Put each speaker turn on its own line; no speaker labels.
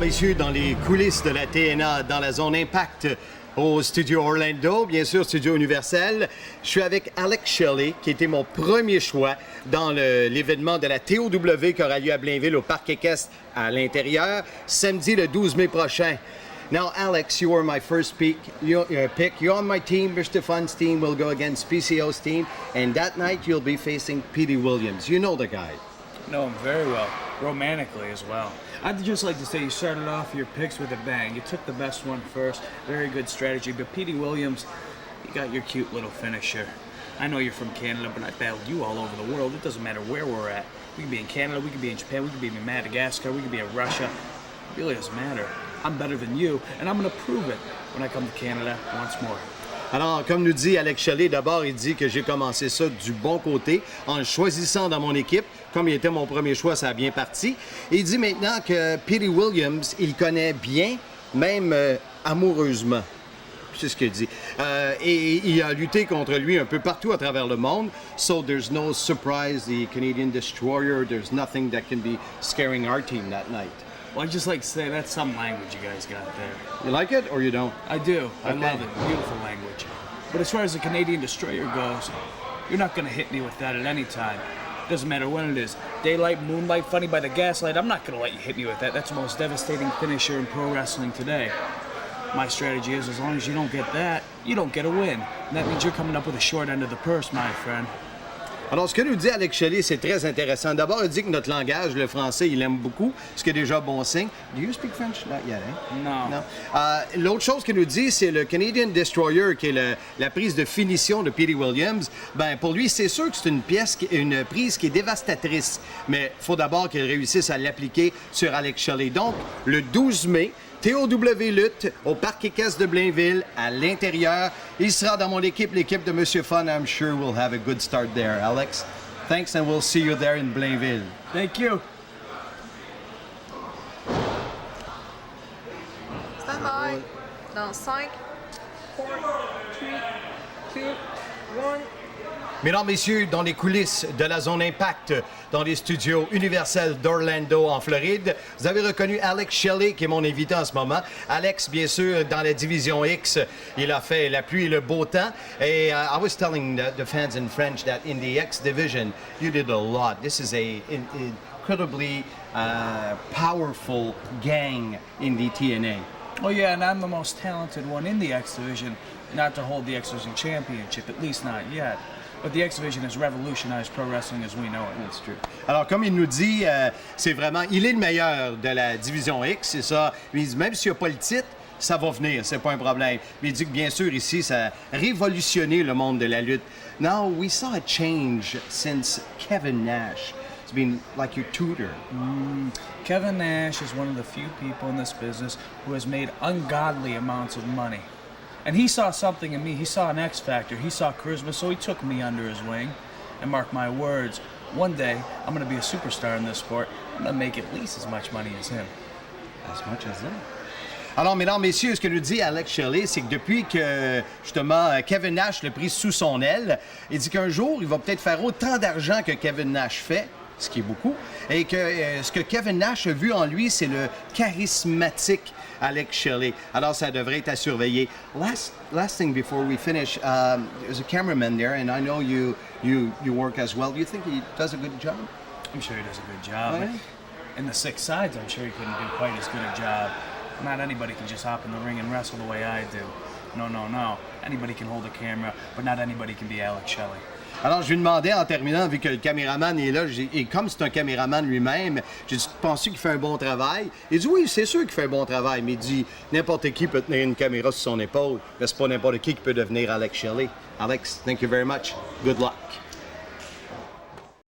messieurs, dans les coulisses de la TNA, dans la zone Impact, au studio Orlando, bien sûr, studio Universel. Je suis avec Alex Shelley, qui était mon premier choix dans l'événement de la TOW qui aura lieu à Blainville, au Parc équestre à l'intérieur, samedi le 12 mai prochain. Now, Alex, you were my first pick. You're on my team. Mr. Fun's team will go against PCO's team, and that night you'll be facing Petey Williams. You know the guy.
Know him very well, romantically as well. I'd just like to say you started off your picks with a bang. You took the best one first, very good strategy, but Petey Williams, you got your cute little finisher. I know you're from Canada, but I battled you all over the world. It doesn't matter where we're at. We could be in Canada, we could be in Japan, we could be in Madagascar, we could be in Russia. It really doesn't matter. I'm better than you, and I'm going to prove it when I come to Canada once more.
Alors, comme nous dit Alex Shelley, d'abord, il dit que j'ai commencé ça du bon côté, en le choisissant dans mon équipe. Comme il était mon premier choix, ça a bien parti. Et il dit maintenant que Petey Williams, il connaît bien, même amoureusement. C'est ce qu'il dit. Et il a lutté contre lui un peu partout à travers le monde. So there's no surprise, the Canadian Destroyer, there's nothing that can be scaring our team that night.
Well, I'd just like to say that's some language you guys got there.
You like it or you don't?
I do. I
Okay.
love it. Beautiful language. But as far as the Canadian Destroyer goes, you're not going to hit me with that at any time. Doesn't matter when it is. Daylight, moonlight, funny by the gaslight. I'm not going to let you hit me with that. That's the most devastating finisher in pro wrestling today. My strategy is as long as you don't get that, you don't get a win. And that means you're coming up with a short end of the purse, my friend.
Alors, ce que nous dit Alex Shelley, c'est très intéressant. D'abord, il dit que notre langage, le français, il aime beaucoup, ce qui est déjà bon signe. Do you speak French? Not yet, hein?
No.
L'autre chose qu'il nous dit, c'est le Canadian Destroyer, qui est la prise de finition de Petey Williams. Ben, pour lui, c'est sûr que c'est une prise qui est dévastatrice. Mais il faut d'abord qu'il réussisse à l'appliquer sur Alex Shelley. Donc, le 12 mai, TOW lutte au Parc équestre de Blainville, à l'intérieur. Il sera dans mon équipe, l'équipe de Monsieur Fun. I'm sure we'll have a good start there. Alex, thanks, and we'll see you there in Blainville.
Thank you.
Stand by. Dans 5, 4, 3, 2, 1.
Mesdames, Messieurs, dans les coulisses de la zone Impact, dans les studios Universel d'Orlando, en Floride, vous avez reconnu Alex Shelley, qui est mon invité en ce moment. Alex, bien sûr, dans la division X, il a fait la pluie et le beau temps. Et I was telling the fans in French that in the X division, you did a lot. This is a incredibly powerful gang in the TNA.
Oh yeah, and I'm the most talented one in the X Division, not to hold the X Division Championship, at least not yet. But the X Division has revolutionized pro wrestling as we know it.
That's true. Alors, comme il nous dit, c'est vraiment, il est le meilleur de la division X, c'est ça. Il dit, même s'il n'y a pas le titre, ça va venir, c'est pas un problème. Mais il dit que bien sûr, ici, ça a révolutionné le monde de la lutte. Now, we saw a change since Kevin Nash. It's been like your tutor.
Kevin Nash is one of the few people in this business who has made ungodly amounts of money. And he saw something in me. He saw an X factor. He saw charisma, so he took me under his wing. And mark my words, one day I'm going to be a superstar in this sport. I'm going to make at least as much money as him.
As much as him. Alors, mesdames, messieurs, ce que nous dit Alex Shelley, c'est que depuis que, justement, Kevin Nash l'a pris sous son aile, il dit qu'un jour, il va peut-être faire autant d'argent que Kevin Nash fait, ce qui est beaucoup, et que ce que Kevin Nash a vu en lui, c'est le charismatique Alex Shelley. Alors, ça devrait être à surveiller. Last thing before we finish, there's a cameraman there, and I know you work as well. Do you think he does a good job?
I'm sure he does a good job.
Oh, yeah?
In the 6 sides, I'm sure he couldn't do quite as good a job. Not anybody can just hop in the ring and wrestle the way I do. No. Anybody can hold a camera, but not anybody can be Alex Shelley.
Alors, je lui demandais en terminant, vu que le caméraman est là, et comme c'est un caméraman lui-même, j'ai dit, penses-tu qu'il fait un bon travail? Il dit, oui, c'est sûr qu'il fait un bon travail, mais il dit, n'importe qui peut tenir une caméra sur son épaule, mais c'est pas n'importe qui peut devenir Alex Shelley. Alex, thank you very much. Good luck.